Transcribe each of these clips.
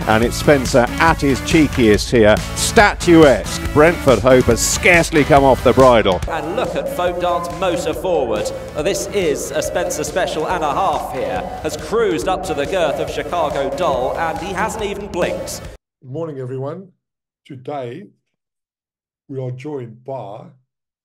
and it's Spencer at his cheekiest here. Statuesque. Brentford Hope has scarcely come off the bridle. And look at Folk Dance motor forward. This is a Spencer special and a half here. Has cruised up to the girth of Chicago Doll, and he hasn't even blinked. Good morning, everyone. Today, we are joined by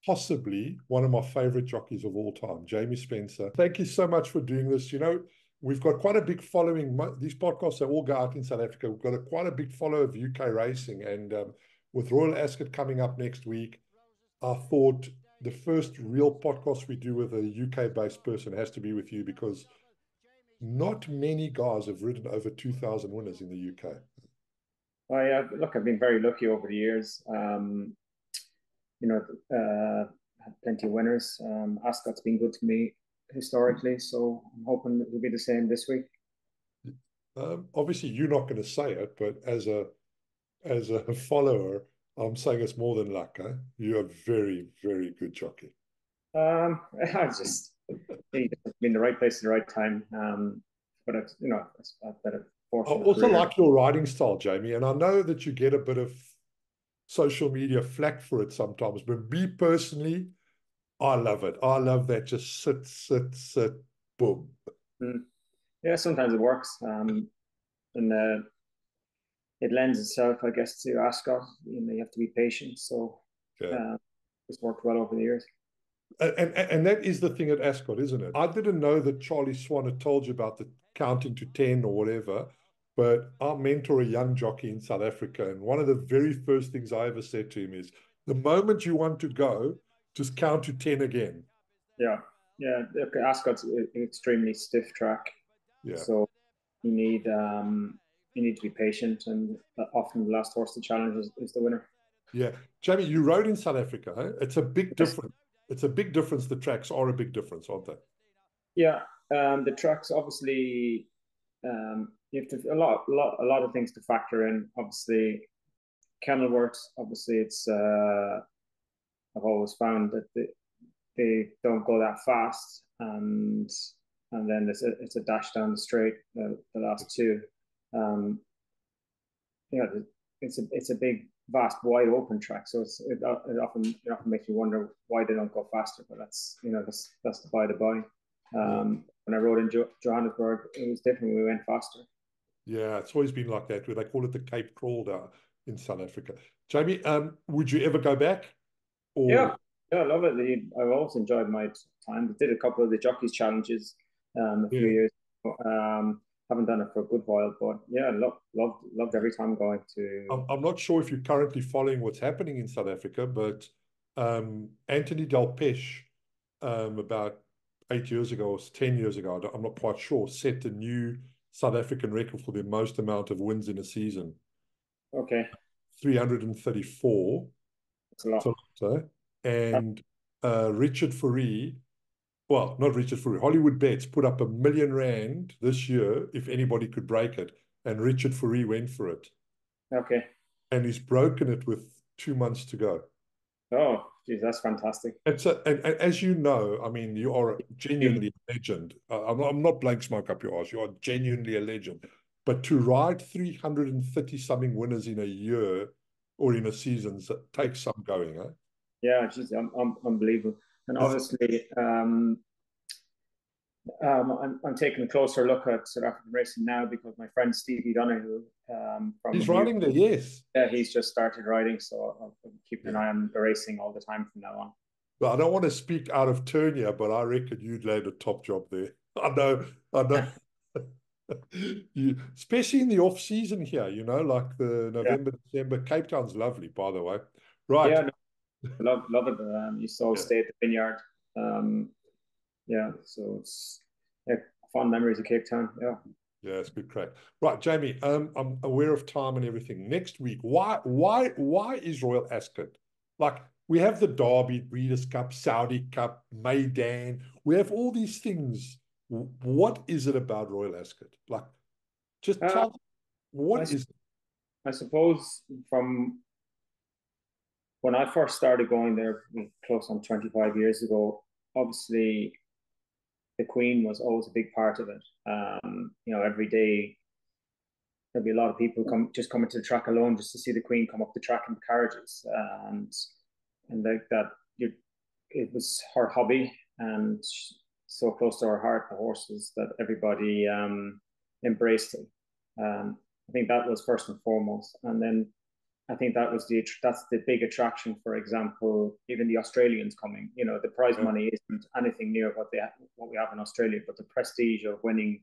possibly one of my favorite jockeys of all time, Jamie Spencer. Thank you so much for doing this. You know, we've got quite a big following. These podcasts, they all go out in South Africa. We've got quite a big follower of UK racing. And with Royal Ascot coming up next week, I thought the first real podcast we do with a UK-based person has to be with you, because not many guys have ridden over 2,000 winners in the UK. Look, I've been very lucky over the years. Had plenty of winners. Ascot's been good to me historically, so I'm hoping it will be the same this week. Obviously, you're not going to say it, but as a follower, I'm saying it's more than luck. Huh? You're a very, very good jockey. I've just been in the right place at the right time. But I've had a fortunate I also career. like your riding style, Jamie, and I know that you get a bit of social media flack for it sometimes, but me personally, I love it. I love that just sit, boom. Yeah, sometimes it works. And it lends itself, I guess, to Ascot. You have to be patient. So it's worked well over the years. And that is the thing at Ascot, isn't it? I didn't know that Charlie Swan had told you about the counting to 10 or whatever, but I mentor a young jockey in South Africa, and one of the very first things I ever said to him is, the moment you want to go, just count to 10 again. Yeah. Okay, Ascot's an extremely stiff track. Yeah. So you need to be patient, and often the last horse to challenge is the winner. Yeah. Jamie, you rode in South Africa. Huh? It's a big difference. It's a big difference. The tracks are a big difference, aren't they? Yeah. The tracks, obviously, you have to a lot of things to factor in. Obviously, Kenilworth. Obviously, it's I've always found that they don't go that fast, and then it's a dash down the straight, the last two. It's a big, vast, wide open track, so it often makes me wonder why they don't go faster. But that's the by the by. When I rode in Johannesburg, it was different. We went faster. Yeah, it's always been like that. Where they call it the Cape Crawl down in South Africa. Jamie, would you ever go back? Or... Yeah, I love it. I've always enjoyed my time. I did a couple of the Jockeys challenges a few years ago. Haven't done it for a good while, but yeah, loved every time going to. I'm not sure if you're currently following what's happening in South Africa, but Anthony Del Pesh, about 8 years ago or 10 years ago, I'm not quite sure, set a new South African record for the most amount of wins in a season. Okay. 334. That's a lot. And Richard Fourie, well, not Richard Fourie, Hollywood Bets put up R1 million this year if anybody could break it. And Richard Fourie went for it. Okay. And he's broken it with 2 months to go. Oh, geez, that's fantastic. And as you know, I mean, you are genuinely a legend. I'm not blowing smoke up your arse. You are genuinely a legend. But to ride 330-something winners in a year or in a season takes some going, huh? Yeah, geez, unbelievable. And obviously, I'm taking a closer look at South African racing now because my friend Stevie Donoghue he's riding there, yes. Yeah, he's just started riding, so I'll keep an eye on the racing all the time from now on. Well, I don't want to speak out of turn here, but I reckon you'd land a top job there. I know. Especially in the off season here, like the November, December. Cape Town's lovely, by the way. Right. Yeah, no, love it. You saw stay at the vineyard. So it's fond memories of Cape Town. Yeah, it's good crack. Right, Jamie, I'm aware of time and everything. Next week, why is Royal Ascot? Like, we have the Derby, Breeders' Cup, Saudi Cup, Maidan. We have all these things. What is it about Royal Ascot? Like, just tell me, what is it? I suppose from when I first started going there, close on 25 years ago, obviously the Queen was always a big part of it. Every day there'll be a lot of people coming to the track alone just to see the Queen come up the track in the carriages, and like that. It was her hobby, and so close to her heart, the horses, that everybody embraced it. I think that was first and foremost, and then I think that's the big attraction. For example, even the Australians coming. You know, the prize money isn't anything near what we have in Australia, but the prestige of winning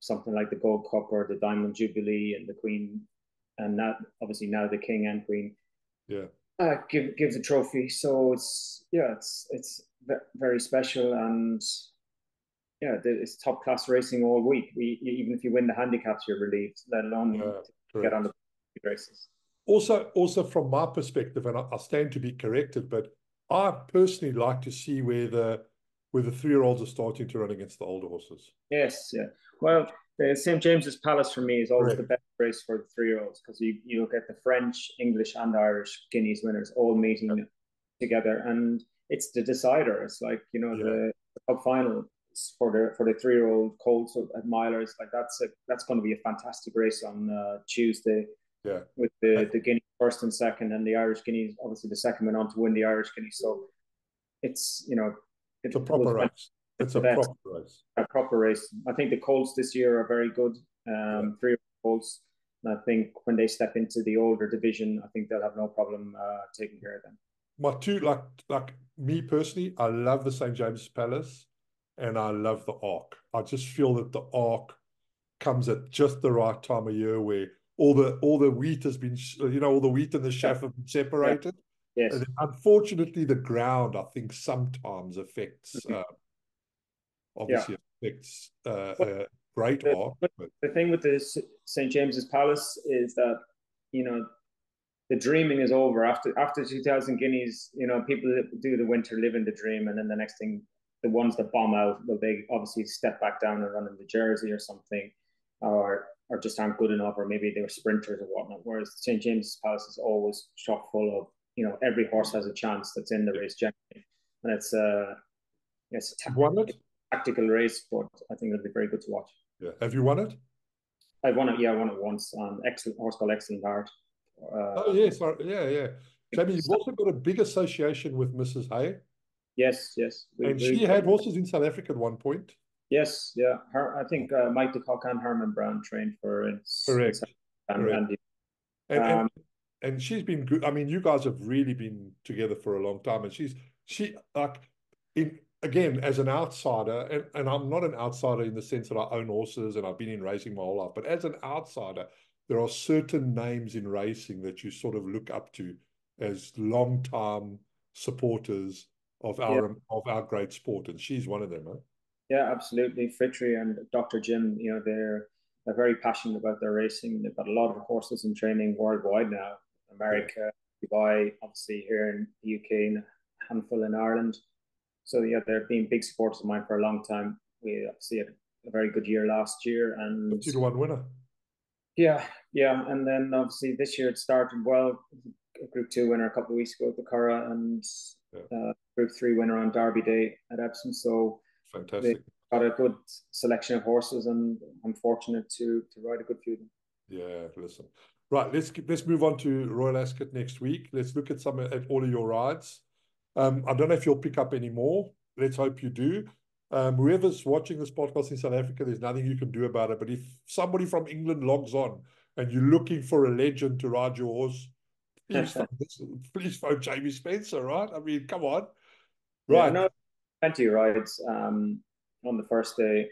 something like the Gold Cup or the Diamond Jubilee and the Queen, and that obviously now the King and Queen, gives a trophy. So it's very special, and it's top class racing all week. Even if you win the handicaps, you're relieved, let alone get on the races. Also from my perspective, and I stand to be corrected, but I personally like to see where the 3-year-olds are starting to run against the older horses. Yes, yeah. Well, the St. James's Palace for me is always the best race for the 3-year-olds, because you get the French, English, and Irish Guineas winners all meeting together, and it's the decider. It's like, you know, the cup final for the 3-year-old colts at milers. Like that's going to be a fantastic race on Tuesday. Yeah, with the Guineas first and second, and the Irish Guineas, obviously the second went on to win the Irish Guineas. So it's, you know, it's a proper race. It's a proper race. A proper race. I think the colts this year are very good. 3 colts. And I think when they step into the older division, I think they'll have no problem taking care of them. My two, like me personally, I love the St. James's Palace, and I love the Arc. I just feel that the Arc comes at just the right time of year, where all the wheat has been, all the wheat and the chaff have been separated. Yes. And unfortunately, the ground, I think, sometimes affects, obviously affects great Arc. The thing with the St. James's Palace is that, you know, the dreaming is over. After 2,000 guineas, you know, people do the winter, live in the dream, and then the next thing, the ones that bomb out, well, they obviously step back down and run in the Jersey or something, or just aren't good enough, or maybe they were sprinters or whatnot. Whereas St. James's Palace is always chock full of, you know, every horse has a chance that's in the race generally, and it's a tactical race, but I think it'll be very good to watch. Yeah, have you won it? I won it. Yeah, I won it once on excellent horse called Excellent Heart. Oh yes, yeah. Jamie, you've also got a big association with Mrs. Hay. Yes. She had horses in South Africa at one point. Yes, yeah. I think Mike de Kock and Herman Brown trained for her. Correct. And she's been good. I mean, you guys have really been together for a long time, and she again, as an outsider, and I'm not an outsider in the sense that I own horses and I've been in racing my whole life, but as an outsider, there are certain names in racing that you sort of look up to as long-time supporters of our great sport, and she's one of them, huh? Yeah, absolutely. Fritri and Dr. Jim, you know, they're very passionate about their racing. They've got a lot of horses in training worldwide now. America, Dubai, obviously here in the UK, and a handful in Ireland. So yeah, they've been big supporters of mine for a long time. We obviously had a very good year last year, and 2-1 winner. Yeah, and then obviously this year it started well. Group 2 winner a couple of weeks ago at the Curragh, and Group 3 winner on Derby Day at Epsom. So fantastic. They got a good selection of horses, and I'm fortunate to ride a good few of them. Yeah, listen. Right, let's move on to Royal Ascot next week. Let's look at all of your rides. I don't know if you'll pick up any more. Let's hope you do. Whoever's watching this podcast in South Africa, there's nothing you can do about it. But if somebody from England logs on and you're looking for a legend to ride your horse, please phone Jamie Spencer, right? I mean, come on. Right. Yeah, no, plenty of rides. On the first day,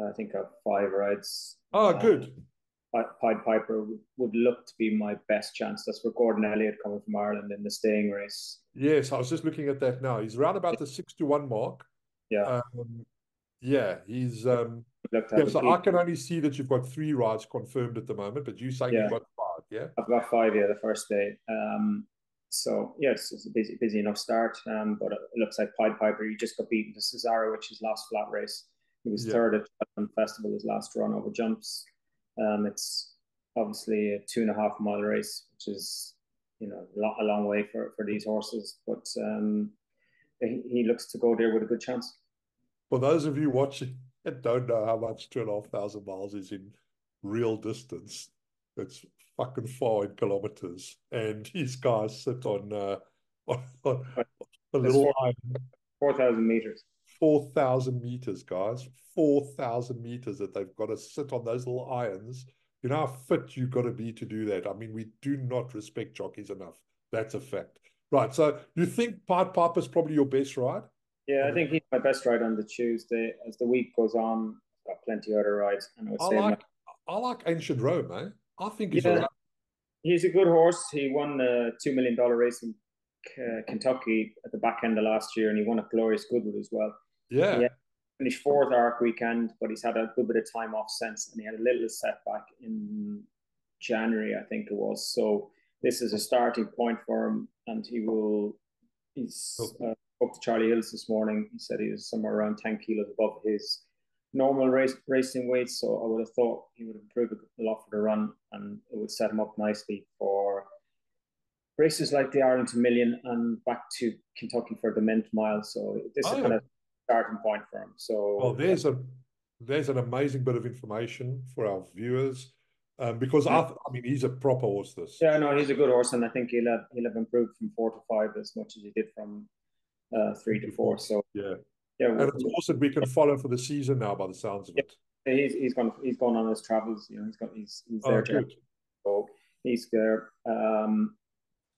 I think I have 5 rides. Oh, good. Pied Piper would look to be my best chance. That's for Gordon Elliott coming from Ireland in the staying race. Yes, I was just looking at that now. He's around about the 6-1 mark. Yeah. He's so I can only see that you've got 3 rides confirmed at the moment, but you're saying you've got 5, yeah? I've got 5, the first day. So yes, it's a busy enough start. But it looks like Pied Piper, he just got beaten to Cesaro, which is last flat race. He was third at the festival, his last run over jumps. It's obviously a 2.5 mile race, which is, you know, a long way for these horses, but he looks to go there with a good chance. For those of you watching and don't know how much 2,500 miles is in real distance, It's fucking far in kilometers, and these guys sit on on a little island. 4,000 meters. 4,000 meters, guys. 4,000 meters that they've got to sit on those little irons. You know how fit you've got to be to do that. I mean, we do not respect jockeys enough. That's a fact. Right. So you think Pied Piper's probably your best ride? Yeah, I think he's my best ride on the Tuesday. As the week goes on, I've got plenty of other rides. And I like Ancient Rome, eh? I think he's all right. He's a good horse. He won the $2 million race in Kentucky at the back end of last year, and he won a Glorious Goodwood as well. Yeah. He finished fourth Arc weekend, but he's had a good bit of time off since, and he had a little setback in January, I think it was. So this is a starting point for him, and he's spoke to Charlie Hills this morning. He said he was somewhere around 10 kilos above his normal racing weight, so I would have thought he would improve a lot for the run, and it would set him up nicely for races like the Arlington Million and back to Kentucky for the Mint Mile. So this is kind of starting point for him. So well, there's an amazing bit of information for our viewers, because I mean, he's a proper horse. Yeah, no, he's a good horse, and I think he'll have improved from 4 to 5 as much as he did from 3 to 4. So yeah, and it's a horse that we can follow for the season now, by the sounds of it. He's gone on his travels. You know, he's there. Good. So he's there.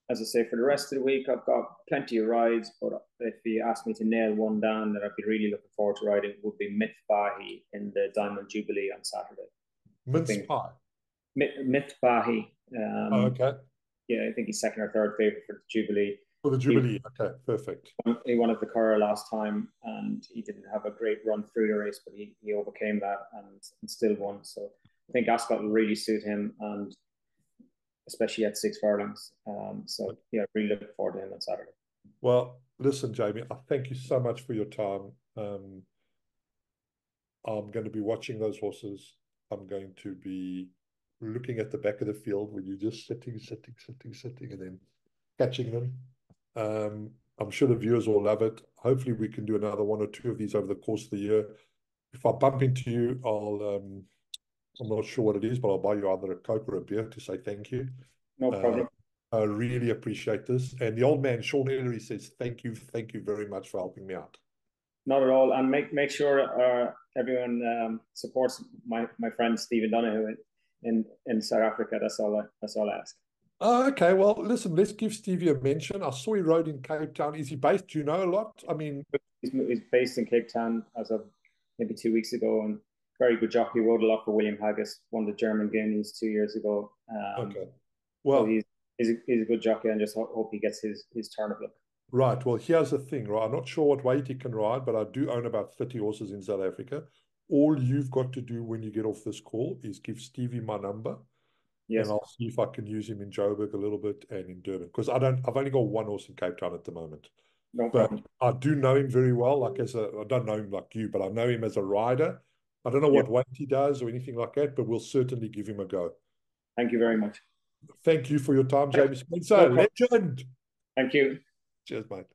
As I say, for the rest of the week, I've got plenty of rides, but if you ask me to nail one down that I'd be really looking forward to riding, would be Mythbahi in the Diamond Jubilee on Saturday. Mythbahi. Okay. Yeah, I think he's second or third favourite for the Jubilee. For the Jubilee, okay, perfect. He won at the Curragh last time, and he didn't have a great run through the race, but he overcame that and still won. So I think Ascot will really suit him, and especially at 6 furlongs. So yeah, really looking forward to him on Saturday. Well, listen, Jamie, I thank you so much for your time. I'm going to be watching those horses. I'm going to be looking at the back of the field when you're just sitting, and then catching them. I'm sure the viewers will love it. Hopefully we can do another 1 or 2 of these over the course of the year. If I bump into you, I'm not sure what it is, but I'll buy you either a Coke or a beer to say thank you. No problem. I really appreciate this. And the old man, Sean Ellery, says thank you very much for helping me out. Not at all. And make sure everyone supports my friend Stephen Donoghue in South Africa. That's all I ask. Oh, okay. Well, listen, let's give Stevie a mention. I saw he rode in Cape Town. Is he based? Do you know a lot? I mean, he's based in Cape Town as of maybe 2 weeks ago, and very good jockey. Rode a lot for William Haggis. Won the German Guineas 2 years ago. Okay. Well, so he's a good jockey, and just hope he gets his turn of luck. Right. Well, here's the thing, right? I'm not sure what weight he can ride, but I do own about 30 horses in South Africa. All you've got to do when you get off this call is give Stevie my number. Yes. And I'll see if I can use him in Joburg a little bit and in Durban, because I've only got 1 horse in Cape Town at the moment. No problem. But I do know him very well. I don't know him like you, but I know him as a rider. I don't know what weight he does or anything like that, but we'll certainly give him a go. Thank you very much. Thank you for your time, Jamie Spencer. Legend. Thank you. Cheers, mate.